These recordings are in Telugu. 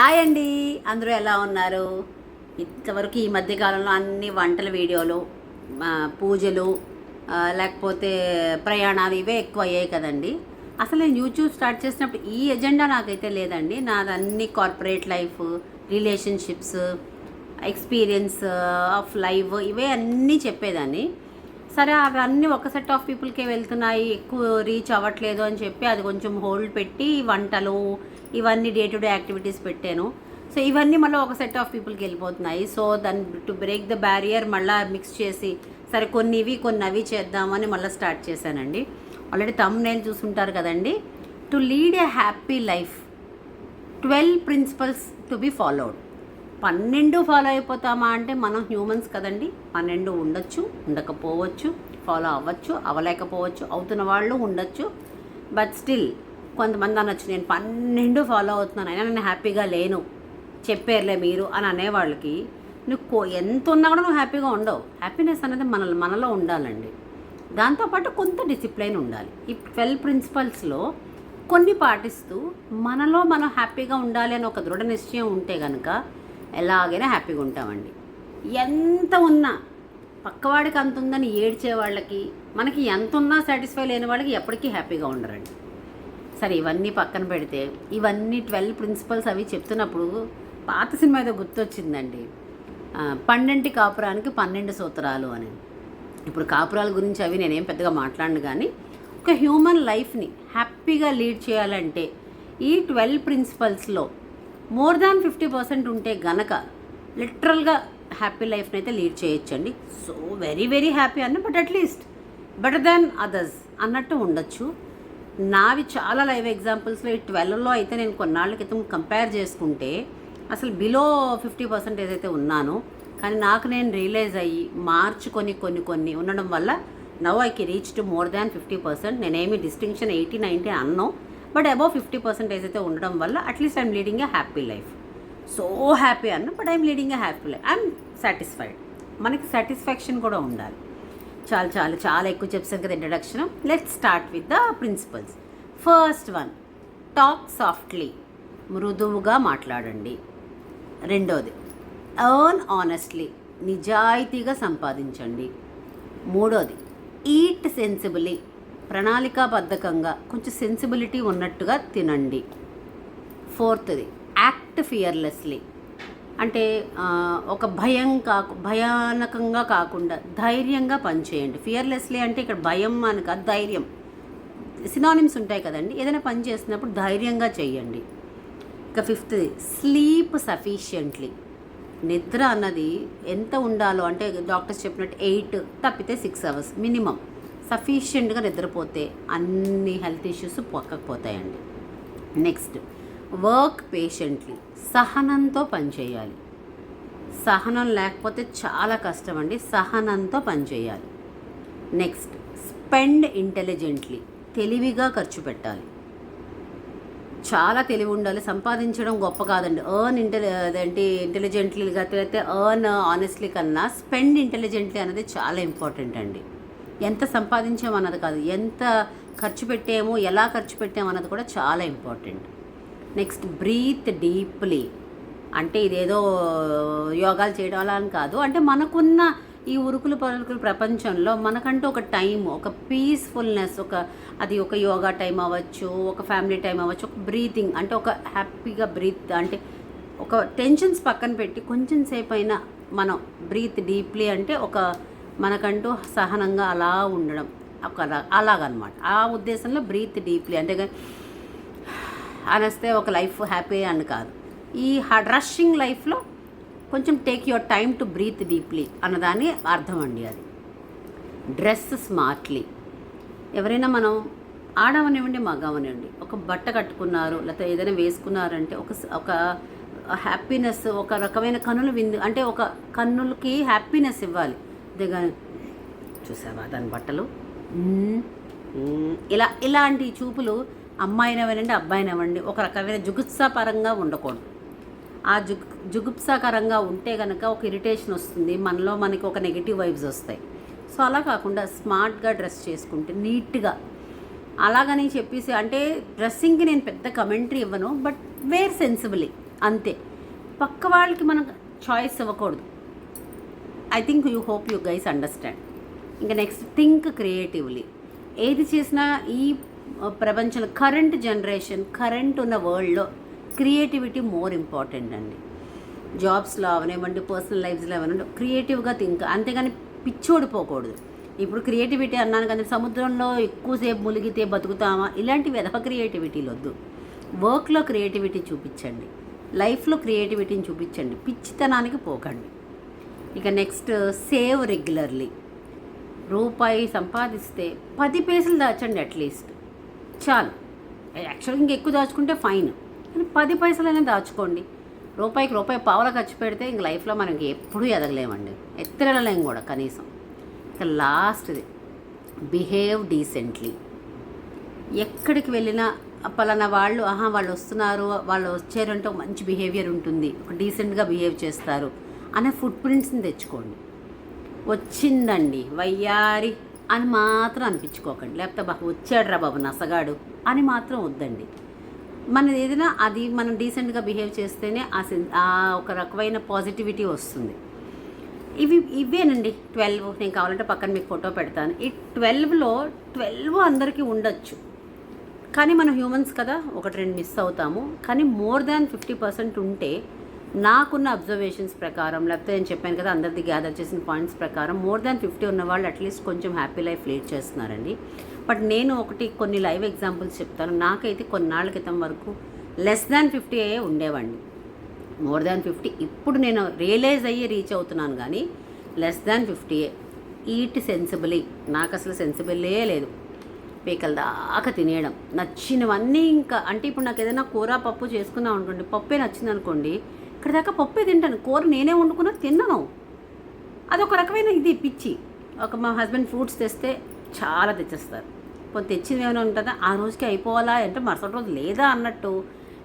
హాయ్ అండి, అందరూ ఎలా ఉన్నారు? ఇంతవరకు ఈ మధ్యకాలంలో అన్ని వంటల వీడియోలు, పూజలు, లేకపోతే ప్రయాణాలు ఇవే ఎక్కువ అయ్యాయి కదండి. అసలు నేను యూట్యూబ్ స్టార్ట్ చేసినప్పుడు ఈ ఎజెండా నాకైతే లేదండి. నాదన్నీ corporate life, relationships, experience of life ఇవే అన్నీ చెప్పేదాన్ని. సరే అవన్నీ ఒక సెట్ ఆఫ్ పీపుల్కే వెళ్తున్నాయి, ఎక్కువ రీచ్ అవ్వట్లేదు అని చెప్పి అది కొంచెం హోల్డ్ పెట్టి వంటలు ఇవన్నీ డే టు డే యాక్టివిటీస్ పెట్టాను. సో ఇవన్నీ మళ్ళీ ఒక సెట్ ఆఫ్ పీపుల్కి వెళ్ళిపోతున్నాయి. సో దాన్ని టు బ్రేక్ ద బ్యారియర్ మళ్ళీ మిక్స్ చేసి సరే కొన్ని అవి చేద్దామని మళ్ళీ స్టార్ట్ చేశానండి. ఆల్రెడీ థంబ్నెయిల్ చూసుంటారు కదండి. To lead a happy life 12 principles to be followed. 12 follow అయిపోతామా అంటే మనం హ్యూమన్స్ కదండి. 12 ఉండొచ్చు, ఉండకపోవచ్చు, ఫాలో అవ్వచ్చు, అవ్వలేకపోవచ్చు, అవుతున్న వాళ్ళు ఉండొచ్చు. బట్ స్టిల్ కొంతమంది అనొచ్చు నేను 12 ఫాలో అవుతున్నాను అయినా నేను హ్యాపీగా లేను, చెప్పారులే మీరు అని అనేవాళ్ళకి నువ్వు ఎంత ఉన్నా కూడా నువ్వు హ్యాపీగా ఉండవు. హ్యాపీనెస్ అనేది మనలో ఉండాలండి. దాంతోపాటు కొంత డిసిప్లైన్ ఉండాలి. ఈ 12 ప్రిన్సిపల్స్లో కొన్ని పాటిస్తూ మనలో మనం హ్యాపీగా ఉండాలి అని ఒక దృఢ నిశ్చయం ఉంటే కనుక ఎలాగైనా హ్యాపీగా ఉంటామండి. ఎంత ఉన్నా పక్కవాడికి అంత ఉందని ఏడ్చే వాళ్ళకి, మనకి ఎంత ఉన్నా సాటిస్ఫై లేని వాళ్ళకి ఎప్పటికీ హ్యాపీగా ఉండరండి. సరే ఇవన్నీ పక్కన పెడితే ఇవన్నీ 12 ప్రిన్సిపల్స్ అవి చెప్తున్నప్పుడు పాత సినిమా ఏదో గుర్తొచ్చిందండి. 12 కాపురానికి 12 సూత్రాలు అని. ఇప్పుడు కాపురాల గురించి అవి నేనేం పెద్దగా మాట్లాడను, కానీ ఒక హ్యూమన్ లైఫ్ని హ్యాపీగా లీడ్ చేయాలంటే ఈ 12 ప్రిన్సిపల్స్లో మోర్ దాన్ 50% ఉంటే గనక లిటరల్గా హ్యాపీ లైఫ్ని అయితే లీడ్ చేయొచ్చండి. సో వెరీ వెరీ హ్యాపీ అన్న, but at least better than others అన్నట్టు ఉండొచ్చు. నావి చాలా లైవ్ ఎగ్జాంపుల్స్లో ఈ 12లో అయితే నేను కొన్నాళ్ళ క్రితం కంపేర్ చేసుకుంటే అసలు బిలో 50% ఏదైతే ఉన్నానో, కానీ నాకు నేను రియలైజ్ అయ్యి మార్చుకొని కొన్ని ఉండడం వల్ల నవ్ ఐ కి రీచ్ టు మోర్ దాన్ 50%. నేనేమి డిస్టింక్షన్ 80-90 అన్నో, బట్ అబౌవ్ 50% ఏదైతే ఉండడం వల్ల at least I'm leading a happy life. So happy అన్న, but I'm leading a happy life, I'm satisfied. మనకి సాటిస్ఫాక్షన్ కూడా ఉండాలి. చాలా ఎక్కువ చెప్పాను కదా introduction. Let's start with the principles. First one, talk softly, మృదువుగా మాట్లాడండి. రెండోది, ఎర్న్ ఆనెస్ట్లీ, నిజాయితీగా సంపాదించండి. మూడోది, ఈట్ సెన్సిబుల్లీ, ప్రణాళికాబద్ధకంగా కొంచెం సెన్సిబిలిటీ ఉన్నట్టుగా తినండి. ఫోర్త్ది, యాక్ట్ ఫియర్లెస్లీ, అంటే ఒక భయానకంగా కాకుండా ధైర్యంగా పనిచేయండి. ఫియర్లెస్లీ అంటే ఇక్కడ భయం అని కాదు, ధైర్యం. సినానిమ్స్ ఉంటాయి కదండి. ఏదైనా పని చేస్తున్నప్పుడు ధైర్యంగా చేయండి. ఇక ఫిఫ్త్ది, స్లీప్ సఫిషియెంట్లీ, నిద్ర అన్నది ఎంత ఉండాలో అంటే డాక్టర్స్ చెప్పినట్టు 8 తప్పితే 6 అవర్స్ మినిమం సఫిషియెంట్గా నిద్రపోతే అన్ని హెల్త్ ఇష్యూస్ పక్కకపోతాయండి. నెక్స్ట్, వర్క్ పేషెంట్లీ, సహనంతో పనిచేయాలి. సహనం లేకపోతే చాలా కష్టం అండి. సహనంతో పనిచేయాలి. నెక్స్ట్, స్పెండ్ ఇంటెలిజెంట్లీ, తెలివిగా ఖర్చు పెట్టాలి. చాలా తెలివి ఉండాలి. సంపాదించడం గొప్ప కాదండి. ఇంటెలిజెంట్లీగా అయితే ఎర్న్ ఆనెస్ట్లీ కన్నా స్పెండ్ ఇంటెలిజెంట్లీ అనేది చాలా ఇంపార్టెంట్ అండి. ఎంత సంపాదించాము అన్నది కాదు, ఎంత ఖర్చు పెట్టామో, ఎలా ఖర్చు పెట్టాము అన్నది కూడా చాలా ఇంపార్టెంట్. నెక్స్ట్, బ్రీత్ డీప్లీ, అంటే ఇదేదో యోగాలు చేయడం అలా అని కాదు. అంటే మనకున్న ఈ ఉరుకులు పరుకులు ప్రపంచంలో మనకంటూ ఒక టైం, ఒక పీస్ఫుల్నెస్, అది ఒక యోగా టైం అవ్వచ్చు, ఒక ఫ్యామిలీ టైం అవ్వచ్చు, ఒక బ్రీతింగ్ అంటే ఒక హ్యాపీగా బ్రీత్ అంటే ఒక టెన్షన్స్ పక్కన పెట్టి కొంచెం సేపు అయినా మనం బ్రీత్ డీప్లీ అంటే ఒక మనకంటూ సహనంగా అలా ఉండడం, అలాగనమాట. ఆ ఉద్దేశంలో బ్రీత్ డీప్లీ అంటే అనేస్తే ఒక లైఫ్ హ్యాపీ అని కాదు. ఈ రషింగ్ లైఫ్లో కొంచెం take your time to breathe deeply అన్నదాని అర్థం అండి అది. డ్రెస్ స్మార్ట్లీ, ఎవరైనా మనం ఆడవనివ్వండి మగవనివ్వండి ఒక బట్ట కట్టుకున్నారు లేకపోతే ఏదైనా వేసుకున్నారంటే ఒక హ్యాపీనెస్, ఒక రకమైన కన్నుల విందు, అంటే ఒక కన్నులకి హ్యాపీనెస్ ఇవ్వాలి. అదేగా చూసావా దాని బట్టలు, ఇలాంటి చూపులు అమ్మాయినవ్వండి అబ్బాయినవ్వండి ఒక రకమైన జుగుప్సాపరంగా ఉండకూడదు. ఆ జుగుప్సాకరంగా ఉంటే కనుక ఒక ఇరిటేషన్ వస్తుంది, మనకి ఒక నెగిటివ్ వైబ్స్ వస్తాయి. సో అలా కాకుండా స్మార్ట్గా డ్రెస్ చేసుకుంటే నీట్గా, అలాగని చెప్పేసి అంటే డ్రెస్సింగ్కి నేను పెద్ద కమెంటరీ ఇవ్వను, బట్ వేర్ సెన్సిబుల్లీ, అంతే. పక్క వాళ్ళకి మనం చాయిస్ ఇవ్వకూడదు. I think you hope you guys understand. ఇంకా నెక్స్ట్, థింక్ క్రియేటివ్లీ. ఏది చేసినా ఈ ప్రపంచంలో కరెంట్ జనరేషన్, కరెంట్ ఉన్న వరల్డ్లో క్రియేటివిటీ మోర్ ఇంపార్టెంట్ అండి. జాబ్స్లో అవనివ్వండి, పర్సనల్ లైఫ్స్లో అవనివ్వండి, క్రియేటివ్గా థింక్, అంతేగాని పిచ్చోడిపోకూడదు. ఇప్పుడు క్రియేటివిటీ అన్నాను కానీ సముద్రంలో ఎక్కువసేపు మునిగితే బతుకుతామా, ఇలాంటి వెధవ క్రియేటివిటీలు వద్దు. వర్క్లో క్రియేటివిటీ చూపించండి, లైఫ్లో క్రియేటివిటీని చూపించండి, పిచ్చితనానికి పోకండి. ఇక నెక్స్ట్, సేవ్ రెగ్యులర్లీ. రూపాయి సంపాదిస్తే 10 పైసలు దాచండి అట్లీస్ట్, చాలు. యాక్చువల్గా ఇంక ఎక్కువ దాచుకుంటే ఫైన్, కానీ 10 పైసలైనా దాచుకోండి. రూపాయికి రూపాయి పావలా ఖర్చు పెడితే ఇంక లైఫ్లో మనకి ఎప్పుడూ ఎదగలేమండి, ఎత్తెరలేము కూడా కనీసం. ఇక లాస్ట్ది, బిహేవ్ డీసెంట్లీ. ఎక్కడికి వెళ్ళినా పలానా వాళ్ళు వాళ్ళు వస్తున్నారు, వాళ్ళు వచ్చారంటే ఒక మంచి బిహేవియర్ ఉంటుంది, ఒక డీసెంట్గా బిహేవ్ చేస్తారు అనే ఫుట్ ప్రింట్స్ని తెచ్చుకోండి. వచ్చిందండి వయ్యారి అని మాత్రం అనిపించుకోకండి, లేకపోతే వచ్చాడు రా బాబు నసగాడు అని మాత్రం వద్దండి. మనది ఏదైనా అది మనం డీసెంట్గా బిహేవ్ చేస్తేనే ఆ ఒక రకమైన పాజిటివిటీ వస్తుంది. ఇవేనండి 12. నేను కావాలంటే పక్కన మీకు ఫోటో పెడతాను. ఈ 12లో 12 అందరికీ ఉండొచ్చు, కానీ మనం హ్యూమన్స్ కదా, 1-2 మిస్ అవుతాము. కానీ మోర్ దాన్ 50% ఉంటే, నాకున్న అబ్జర్వేషన్స్ ప్రకారం, లేకపోతే నేను చెప్పాను కదా అందరిది గ్యాదర్ చేసిన పాయింట్స్ ప్రకారం, మోర్ దాన్ 50 ఉన్న వాళ్ళు అట్లీస్ట్ కొంచెం హ్యాపీ లైఫ్ లీడ్ చేస్తున్నారండి. బట్ నేను కొన్ని లైవ్ ఎగ్జాంపుల్స్ చెప్తాను. నాకైతే కొన్నాళ్ళ క్రితం వరకు లెస్ దాన్ 50 ఉండేవాడిని. మోర్ దాన్ 50 ఇప్పుడు నేను రియలైజ్ అయ్యి రీచ్ అవుతున్నాను, కానీ లెస్ దాన్ 50. ఈట్ సెన్సిబుల్లీ. నాకు అసలు సెన్సిబుల్లే లేదు. పీకల దాకా తినేయడం, నచ్చినవన్నీ. ఇంకా అంటే ఇప్పుడు నాకు ఏదైనా కూర పప్పు చేసుకున్నాం అనుకోండి, పప్పే నచ్చింది అనుకోండి, ఇక్కడ దాకా పప్పే తింటాను. కూర నేనే వండుకున్నా తిన్నాను. అదొక రకమైన ఇది పిచ్చి. మా హస్బెండ్ ఫ్రూట్స్ తెస్తే చాలా తెచ్చేస్తారు. కొంత తెచ్చింది ఏమైనా ఉంటుందా, ఆ రోజుకి అయిపోవాలా అంటే మరుసటి రోజు లేదా అన్నట్టు.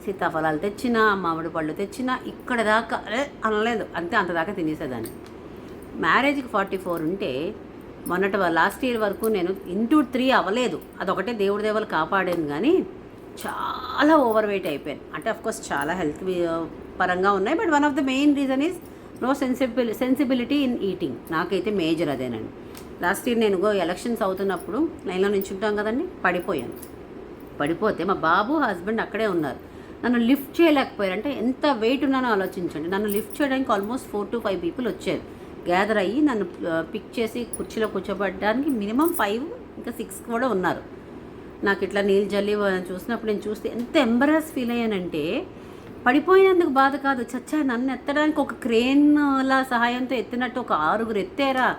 సీతాఫలాలు తెచ్చినా, మామిడి పళ్ళు తెచ్చినా ఇక్కడ దాకా అనలేదు, అంతే, అంత దాకా తినేసేదాన్ని. మ్యారేజ్కి 44 ఉంటే మొన్నటి లాస్ట్ ఇయర్ వరకు నేను ఇంటూ 3 అవ్వలేదు. అదొకటే దేవుడి దేవులు కాపాడాను, కానీ చాలా ఓవర్ వెయిట్ అయిపోయాను. అంటే అఫ్కోర్స్ చాలా హెల్త్ పరంగా ఉన్నాయి, but one of the main reason is no sensibility in eating. నాకైతే మేజర్ అదేనండి. లాస్ట్ ఇయర్ నేను ఎలక్షన్స్ అవుతున్నప్పుడు లైన్లో నించుంటాం కదండి, పడిపోతే మా బాబు హస్బెండ్ అక్కడే ఉన్నారు. నన్ను లిఫ్ట్ చేయలేకపోయారు. అంటే ఎంత వెయిట్ ఉన్నానో ఆలోచించండి. నన్ను లిఫ్ట్ చేయడానికి ఆల్మోస్ట్ 4 to 5 పీపుల్ వచ్చారు, గ్యాదర్ అయ్యి నన్ను పిక్ చేసి కుర్చీలో కూర్చోబెట్టడానికి మినిమం 5 ఇంకా 6 కూడా ఉన్నారు. నాకు ఇట్లా నీళ్ళు జల్లి చూసినప్పుడు నేను చూస్తే ఎంత ఎంబరాస్ ఫీల్ అయ్యానంటే, పడిపోయినందుకు బాధ కాదు, చచ్చా నన్ను ఎత్తడానికి ఒక క్రేన్ల సహాయంతో ఎత్తినట్టు ఒక 6 ఎత్తారా,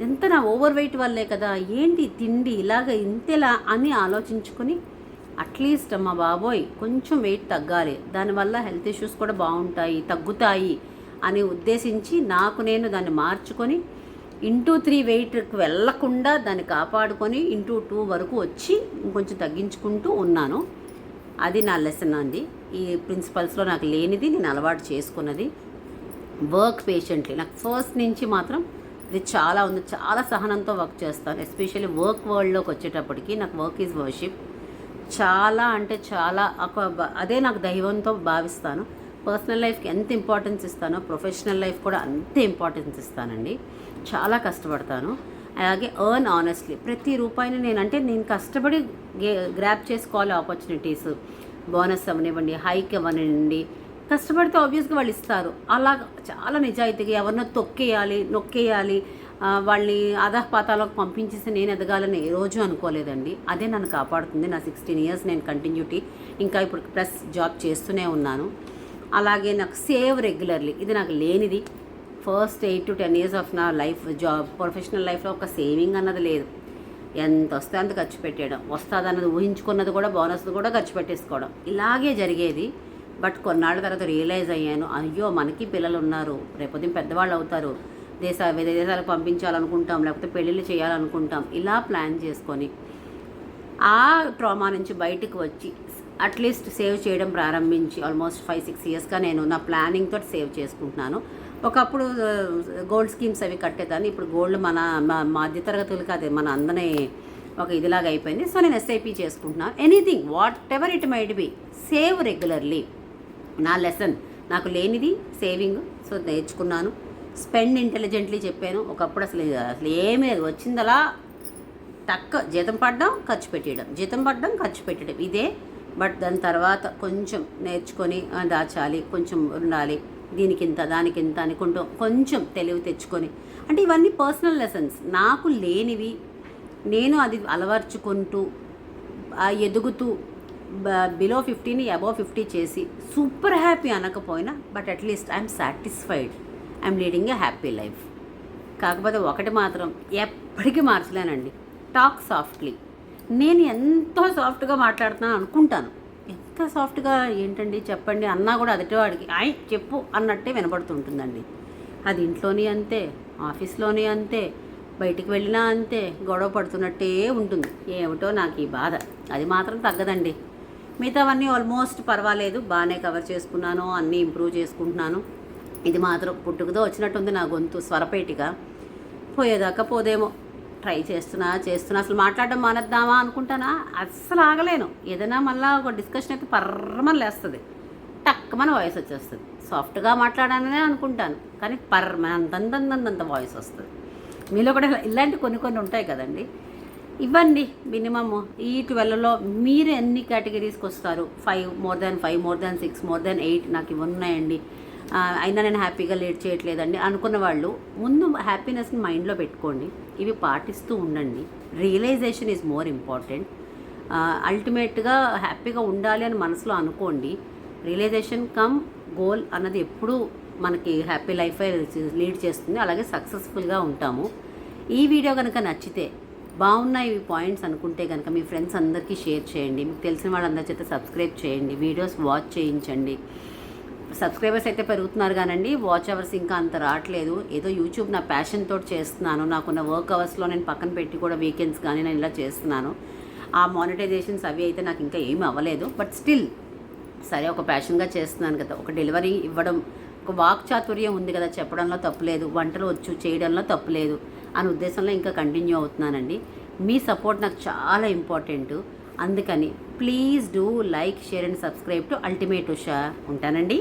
ఎంత నా ఓవర్ వెయిట్ వల్లే కదా, ఏంటి తిండి ఇలాగ ఇంతేలా అని ఆలోచించుకొని, అట్లీస్ట్ మా బాబోయ్ కొంచెం వెయిట్ తగ్గాలి, దానివల్ల హెల్త్ ఇష్యూస్ కూడా తగ్గుతాయి అని ఉద్దేశించి నేను దాన్ని మార్చుకొని ఇంటూ 3 వెయిట్కి వెళ్ళకుండా దాన్ని కాపాడుకొని ఇంటూ 2 వరకు వచ్చి ఇంకొంచెం తగ్గించుకుంటూ ఉన్నాను. అది నా లెసన్ అండి. ఈ ప్రిన్సిపల్స్లో నాకు లేనిది నేను అలవాటు చేసుకున్నది. Work patiently. నాకు ఫస్ట్ నుంచి మాత్రం ఇది చాలా ఉంది, చాలా సహనంతో వర్క్ చేస్తాను. ఎస్పెషల్లీ వర్క్ వరల్డ్లోకి వచ్చేటప్పటికి నాకు వర్క్ ఈజ్ వర్షిప్. చాలా అంటే చాలా అదే నాకు దైవంతో భావిస్తాను. పర్సనల్ లైఫ్కి ఎంత ఇంపార్టెన్స్ ఇస్తానో ప్రొఫెషనల్ లైఫ్ కూడా అంతే ఇంపార్టెన్స్ ఇస్తానండి. చాలా కష్టపడతాను. అలాగే ఎర్న్ ఆనెస్ట్లీ. ప్రతి రూపాయిని నేను కష్టపడి గ్రాప్ చేసుకోవాలి ఆపర్చునిటీస్. బోనస్ అవ్వనివ్వండి, హైక్ అవ్వనివ్వండి, కష్టపడితే ఆబ్వియస్గా వాళ్ళు ఇస్తారు. అలా చాలా నిజాయితీగా ఎవరినో నొక్కేయాలి, వాళ్ళని అధపాతాలకు పంపించేసి నేను ఎదగాలని ఏ రోజు అనుకోలేదండి. అదే నన్ను కాపాడుతుంది. నా 16 years నేను కంటిన్యూటీ, ఇంకా ఇప్పుడు ప్లస్ జాబ్ చేస్తూనే ఉన్నాను. అలాగే నాకు సేవ్ రెగ్యులర్లీ, ఇది నాకు లేనిది. ఫస్ట్ 8 to 10 years ఆఫ్ నా లైఫ్ ప్రొఫెషనల్ లైఫ్లో ఒక సేవింగ్ అన్నది లేదు. ఎంత వస్తే అంత ఖర్చు పెట్టేయడం, వస్తుందన్నది ఊహించుకున్నది కూడా, బోనస్ కూడా ఖర్చు పెట్టేసుకోవడం, ఇలాగే జరిగేది. బట్ కొన్నాళ్ళ తర్వాత రియలైజ్ అయ్యాను, అయ్యో మనకి పిల్లలు ఉన్నారు, రేపొద్దున పెద్దవాళ్ళు అవుతారు, విదేశాలకు పంపించాలనుకుంటాం, లేకపోతే పెళ్ళిళ్ళు చేయాలనుకుంటాం, ఇలా ప్లాన్ చేసుకొని ఆ ట్రామా నుంచి బయటకు వచ్చి అట్లీస్ట్ సేవ్ చేయడం ప్రారంభించి ఆల్మోస్ట్ 5-6 yearsగా నేను నా ప్లానింగ్ తోటి సేవ్ చేసుకుంటున్నాను. ఒకప్పుడు గోల్డ్ స్కీమ్స్ అవి కట్టేదాన్ని, ఇప్పుడు గోల్డ్ మన మధ్యతరగతులకి అది మన అందనే ఒక ఇదిలాగా అయిపోయింది. సో నేను SIP చేసుకుంటున్నాను. Anything what ever it might be, save regularly. నా లెసన్ నాకు లేనిది సేవింగ్, సో నేర్చుకున్నాను. స్పెండ్ ఇంటెలిజెంట్లీ చెప్పాను. ఒకప్పుడు అసలు అసలు ఏమీ లేదు, వచ్చిందలా జీతం పడడం ఖర్చు పెట్టేయడం, జీతం పడడం ఖర్చు పెట్టడం ఇదే. బట్ దాని తర్వాత కొంచెం నేర్చుకొని దాచాలి, కొంచెం ఉండాలి, దీనికింత దానికింత అనుకుంటూ కొంచెం తెలివి తెచ్చుకొని, అంటే ఇవన్నీ పర్సనల్ లెసన్స్ నాకు లేనివి నేను అది అలవర్చుకుంటూ ఎదుగుతూ బిలో 50ని అబవ్ 50 చేసి సూపర్ హ్యాపీ అనకపోయినా but at least I'm satisfied, I'm leading a happy life. కాకపోతే ఒకటి మాత్రం ఎప్పటికీ మార్చలేనండి, టాక్ సాఫ్ట్లీ. నేను ఎంతో సాఫ్ట్గా మాట్లాడుతున్నాను అనుకుంటాను, ఎంత సాఫ్ట్గా ఏంటండి చెప్పండి అన్నా కూడా అదటివాడికి చెప్పు అన్నట్టే వినపడుతుంటుందండి. అది ఇంట్లోని అంతే, ఆఫీస్లోని అంతే, బయటికి వెళ్ళినా అంతే, గొడవ పడుతున్నట్టే ఉంటుంది. ఏమిటో నాకు ఈ బాధ, అది మాత్రం తగ్గదండి. మిగతావన్నీ ఆల్మోస్ట్ పర్వాలేదు, బాగానే కవర్ చేసుకున్నాను, అన్నీ ఇంప్రూవ్ చేసుకుంటున్నాను. ఇది మాత్రం పుట్టుకతో వచ్చినట్టుంది నా గొంతు, స్వరపేటిగా పోయేదాకా పోదేమో. ట్రై చేస్తున్నా అసలు మాట్లాడడం మానేద్దామా అనుకుంటానా, అస్సలు ఆగలేను. ఏదైనా మళ్ళీ ఒక డిస్కషన్ అయితే పర్రమని లేస్తుంది, టక్కుమని వాయిస్ వచ్చేస్తుంది. సాఫ్ట్గా మాట్లాడాననే అనుకుంటాను కానీ అంతంత వాయిస్ వస్తుంది. మీలో కూడా ఇలాంటి కొన్ని ఉంటాయి కదండి. ఇవ్వండి మినిమమ్ ఈ 12లో మీరు ఎన్ని కేటగిరీస్కి వస్తారు? 5, more than 5, more than 6, more than 8 నాకు ఇవి ఉన్నాయండి, అయినా నేను హ్యాపీగా లీడ్ చేయట్లేదండి అనుకున్న వాళ్ళు ముందు హ్యాపీనెస్ని మైండ్లో పెట్టుకోండి, ఇవి పాటిస్తూ ఉండండి. Realisation is more important. అల్టిమేట్గా హ్యాపీగా ఉండాలి అని మనసులో అనుకోండి. రియలైజేషన్ కమ్ గోల్ అన్నది ఎప్పుడూ మనకి హ్యాపీ లైఫ్ లీడ్ చేస్తుంది, అలాగే సక్సెస్ఫుల్గా ఉంటాము. ఈ వీడియో కనుక నచ్చితే బాగున్నాయి ఈ పాయింట్స్ అనుకుంటే కనుక మీ ఫ్రెండ్స్ అందరికీ షేర్ చేయండి, మీకు తెలిసిన వాళ్ళందరి చేత సబ్స్క్రైబ్ చేయండి, వీడియోస్ వాచ్ చేయించండి. సబ్స్క్రైబర్స్ అయితే పెరుగుతున్నారు కానండి, వాచ్ అవర్స్ ఇంకా అంత రావట్లేదు. ఏదో యూట్యూబ్ నా ప్యాషన్ తోటి చేస్తున్నాను, నాకున్న వర్క్ అవర్స్లో నేను పక్కన పెట్టి కూడా వీకెండ్స్ కానీ నేను ఇలా చేస్తున్నాను. ఆ మానిటైజేషన్స్ అవి అయితే నాకు ఇంకా ఏమీ అవ్వలేదు, బట్ స్టిల్ సరే ఒక ప్యాషన్గా చేస్తున్నాను కదా, ఒక డెలివరీ ఇవ్వడం, ఒక వాక్చాతుర్యం ఉంది కదా, చెప్పడంలో తప్పులేదు, వంటలు వచ్చు చేయడంలో తప్పులేదు అనే ఉద్దేశంలో ఇంకా కంటిన్యూ అవుతున్నానండి. మీ సపోర్ట్ నాకు చాలా ఇంపార్టెంట్, అందుకని please do like, share and subscribe to ultimate Usha. ఉంటానండి.